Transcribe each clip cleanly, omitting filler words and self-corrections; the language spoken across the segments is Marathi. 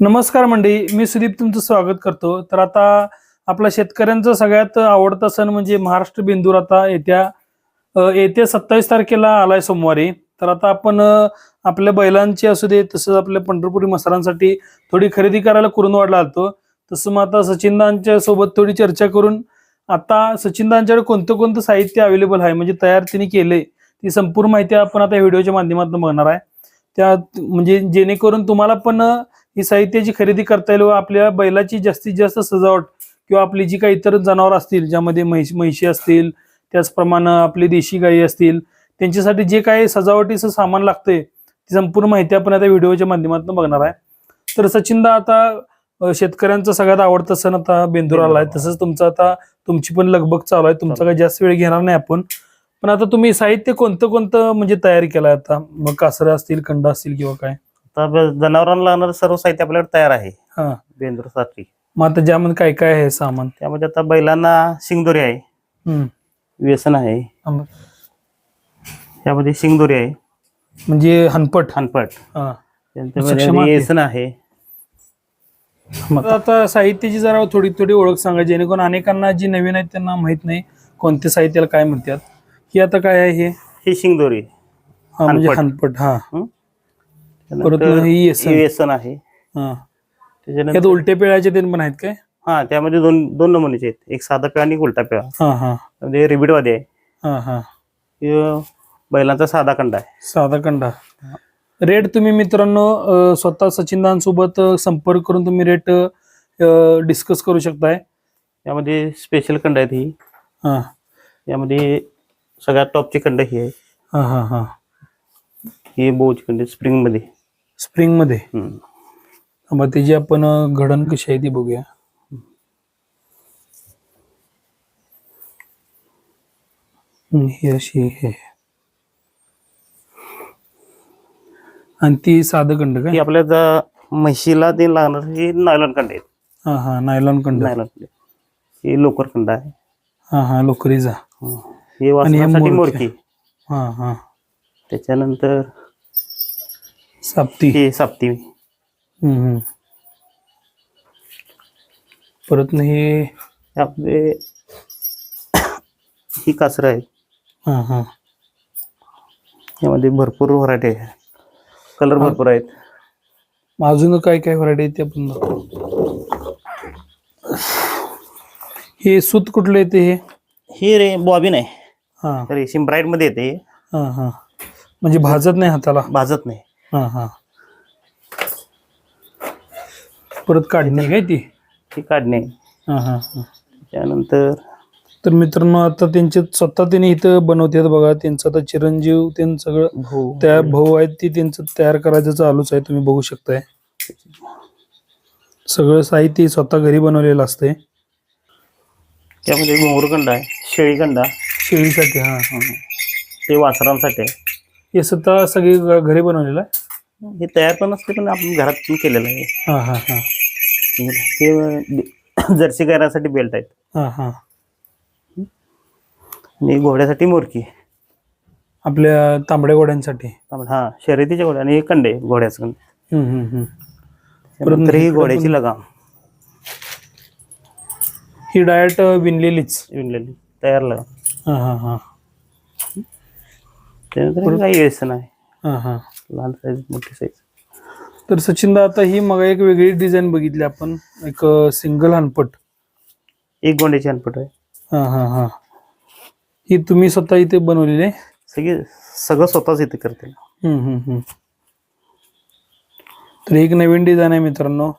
नमस्कार मंडळी, मी सुदीप तुमचं स्वागत करतो. तर आता आपला शेतकऱ्यांचा सगळ्यात आवडता सण म्हणजे महाराष्ट्र बेंदूर आता येत्या 27 तारखेला आलाय सोमवारी. तर आता आपण आपल्या बैलांची असू दे तसंच आपल्या पंढरपुरी मसरांसाठी थोडी खरेदी करायला कुरुंदवाडला आलतो. तसं मग आता सचिनदांच्या सोबत थोडी चर्चा करून आता सचिनदांच्याकडे कोणतं कोणतं साहित्य अवेलेबल आहे म्हणजे तयार तिने केले ती संपूर्ण माहिती आपण आता व्हिडिओच्या माध्यमातून बघणार आहे. त्या म्हणजे जेणेकरून तुम्हाला पण ही साहित्याची खरेदी करता येईल व आपल्या बैलाची जास्तीत जास्त सजावट किंवा आपली जी काही इतर जनावर असतील ज्यामध्ये म्हशी असतील त्याचप्रमाणे आपली देशी गायी असतील त्यांच्यासाठी जे काही सजावटीचं सामान लागतंय ती संपूर्ण माहिती आपण आता व्हिडिओच्या माध्यमातून बघणार आहे. तर सचिनदा आता शेतकऱ्यांचा सगळ्यात आवडता सण आता बेंदूर आलाय, तसंच तुमची पण लगबग चालू आहे. तुमचा काही जास्त वेळ घेणार नाही आपण. पण आता तुम्ही साहित्य कोणतं कोणतं म्हणजे तयारी केलंय आता, मग कासऱ्या असतील कंडा असतील किंवा काय? आता जनावरांना लागणारं सर्व साहित्य आपल्याकडे तयार आहे हा, बेंदूरसाठी. मग आता ज्यामध्ये काय काय आहे सामान? त्यामध्ये आता बैलांना शिंगदोरी आहे, व्यसन आहे, त्यामध्ये शिंगदोरी आहे म्हणजे हनपट. त्यानंतर सक्षम आहे. व्यसन आहे. मग आता साहित्याची जरा थोडी थोडी ओळख सांगा जेणेकरून अनेकांना जी नवीन आहेत त्यांना माहित नाही कोणत्या साहित्याला काय म्हणतात. ही आता काय आहे? ही शिंगदोरी, हा म्हणजे हनपट. हा, परत त्यानंतर ही व्यसन आहे. हा, त्याच्यानंतर त्यात उलट्या पिळाचे ते पण आहेत काय? हा, त्यामध्ये दोन नमुन्याचे आहेत, एक साधा पिळा आणि एक उलटा पिळा. हा हा, म्हणजे रिबीडवादी आहे. हा हा, हे बैलांचा साधा कंडा आहे. साधा कंडा. रेट तुम्ही मित्रांनो स्वतः सचिनदांसोबत संपर्क करून तुम्ही रेट डिस्कस करू शकताय. यामध्ये स्पेशल कंड आहेत. ही हा, यामध्ये सगळ्यात टॉपची कंड ही आहे. हा हा हा, ही बोच कंड स्प्रिंग मध्ये. स्प्रिंग मध्ये. मग त्याची आपण घडण कशी आहे ती बघूया. ही अशी आहे आणि ती साधं कंड ही काय? आपल्या म्हशीला ते लागणार ही नायलॉन कंड आहेत. हा हा, नायलॉन कंड. नायलॉन कंड ही लोकर कंड आहे. हा हा, लोकरीचा. हे वासरासाठी मोरकी. हा हा, त्याच्यानंतर साप्ती. हे साप्ती. हम्म. परत हे आपले ही कासर आहे. हा हा, यामध्ये भरपूर व्हरायटी आहे, कलर भरपूर आहेत. अजून काय काय व्हरायटी आहेत ते आपण दाखवू. हे सूत कुठलं येते? ही रे बॉबिन आहे. हा रेशीम ब्राईट मध्ये येते. हा हा, म्हणजे भाजत नाही हाताला? भाजत नाही. हा हा, परत काढणे काय ती? ही काढणे. हा हा हा. त्यानंतर तर मित्रांनो आता त्यांचे स्वतः त्यांनी इथं बनवतात बघा. त्यांचं आता चिरंजीव त्यांचं सगळं त्या भाऊ आहेत ती त्यांचं तयार करायचं चालूच आहे. तुम्ही बघू शकताय सगळं साहित्य स्वतः घरी बनवलेलं असते. त्यामध्ये घोंगरूकंड आहे, शेळीकंडा. शेळीसाठी. हा हा, ते वासरांसाठी आहे. हे स्वतः सगळी घरी बनवलेलं आहे. हे तयार पण असते पण आपण घरात पण केलेलं आहे. हा हा हा, हे जर्सी गायरासाठी बेल्ट आहेत. हा हा, आणि घोड्यासाठी मोरकी. आपल्या तांबड्या घोड्यांसाठी. हा, शर्यतीच्या घोड्या. आणि हे कंडे घोड्याचं कंड. परत ही घोड्याची लगाम. ही डायरेक्ट विणलेलीच विणलेली तयार लगाम. हा हा हा, त्यानंतर काही व्यसन आहे, हा हा. लहान साईज मोठी साईज. तर सचिनदा आता ही मग एक वेगळी डिझाईन बघितली आपण, एक सिंगल हनपट. एक गोंड्याची हनपट आहे. हा हा हा, ही तुम्ही स्वतः इथे बनवलेली आहे? सगळं स्वतःच इथे करते. तर एक नवीन डिझाईन आहे मित्रांनो,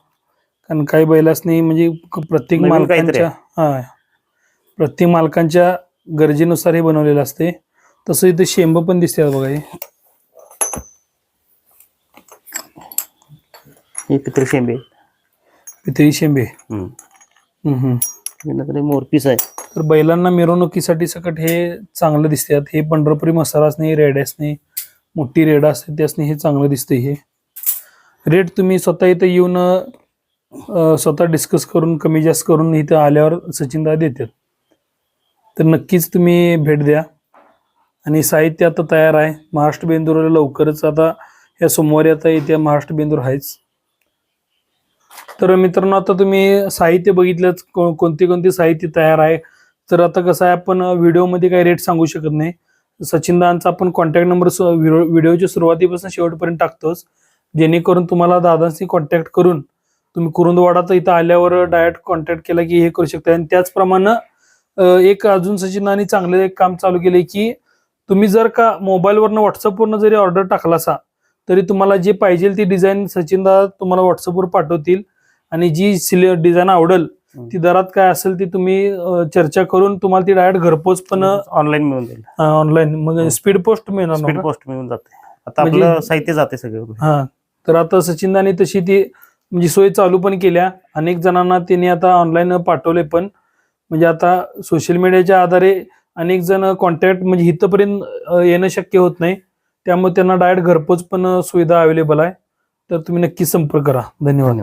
कारण काही बैलासनी म्हणजे प्रत्येक मालकांच्या गरजेनुसार हे बनवलेलं असते. तसं इथे शेंब पण दिसतात बघा. हे पितळी शेंबे. पितळी शेंबे. मोरपीस आहे. तर बैलांना मिरवणुकीसाठी सकट हे चांगलं दिसतात. हे पंढरपुरी मसालासनी रेड्यासनी मोठी रेडा असते त्यासनी हे चांगलं दिसते. हे रेट तुम्ही स्वतः इथं येऊन स्वतः डिस्कस करून कमी जास्त करून इथं आल्यावर सचिनदा देतात. तर नक्कीच तुम्ही भेट द्या. आणि साहित्य आता तयार आहे. महाराष्ट्र बेंदूर लवकरच आता या सोमवारी आता इथे महाराष्ट्र बेंदूर आहेच. तर मित्रांनो आता तुम्ही साहित्य बघितलंच कोणते कोणते साहित्य तयार आहे. तर आता कसं आहे आपण व्हिडिओमध्ये काही रेट सांगू शकत नाही. सचिनदांचा आपण कॉन्टॅक्ट नंबर व्हिडिओच्या सुरुवातीपासून शेवटपर्यंत टाकतोच, जेणेकरून तुम्हाला दादांशी कॉन्टॅक्ट करून तुम्ही कुरुंदवाडा तर इथं आल्यावर डायरेक्ट कॉन्टॅक्ट केला की हे करू शकता. आणि त्याचप्रमाणे एक अजून सचिनदांनी चांगलं एक काम चालू केलंय की तुम्ही जर का मोबाईलवरनं व्हॉट्सअपवरनं जरी ऑर्डर टाकलासा तरी तुम्हाला जे पाहिजे ती डिझाईन सचिनदा तुम्हाला व्हॉट्सअपवर पाठवतील आणि जी डिझाईन आवडेल ती दरात काय असेल ती तुम्ही चर्चा करून तुम्हाला ती डायरेक्ट घरपोच पण ऑनलाईन मिळून जाईल. ऑनलाईन मग स्पीड पोस्ट मिळणार स्पीड ना? पोस्ट मिळून जाते. आता म्हणजे- आपलं साहित्य जाते सगळं. हा तर आता सचिनदाने तशी ती म्हणजे सोय चालू पण केल्या. अनेक जणांना त्यांनी आता ऑनलाईन पाठवले पण. म्हणजे आता सोशल मीडियाच्या आधारे अनेक जण कॉन्टॅक्ट म्हणजे इथपर्यंत येणं शक्य होत नाही, त्यामुळे त्यांना डायरेक्ट घरपोच पण सुविधा अवेलेबल आहे. तर तुम्ही नक्की संपर्क करा. धन्यवाद.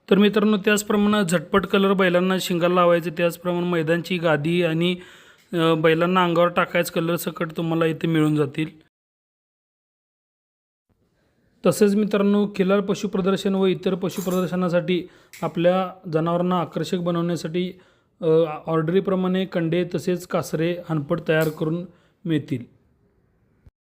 तर मित्रांनो त्याचप्रमाणे झटपट कलर बैलांना शिंगाला लावायचे, त्याचप्रमाणे मैदानची गादी आणि बैलांना अंगावर टाकायचं कलर सकट तुम्हाला इथे मिळून जातील. तसेच मित्रांनो खिलार पशु प्रदर्शन व इतर पशु प्रदर्शनासाठी आपल्या जनावरांना आकर्षक बनवण्यासाठी ऑर्डरीप्रमाणे कंडे तसेच कासरे हनपट तयार करून मिळतील.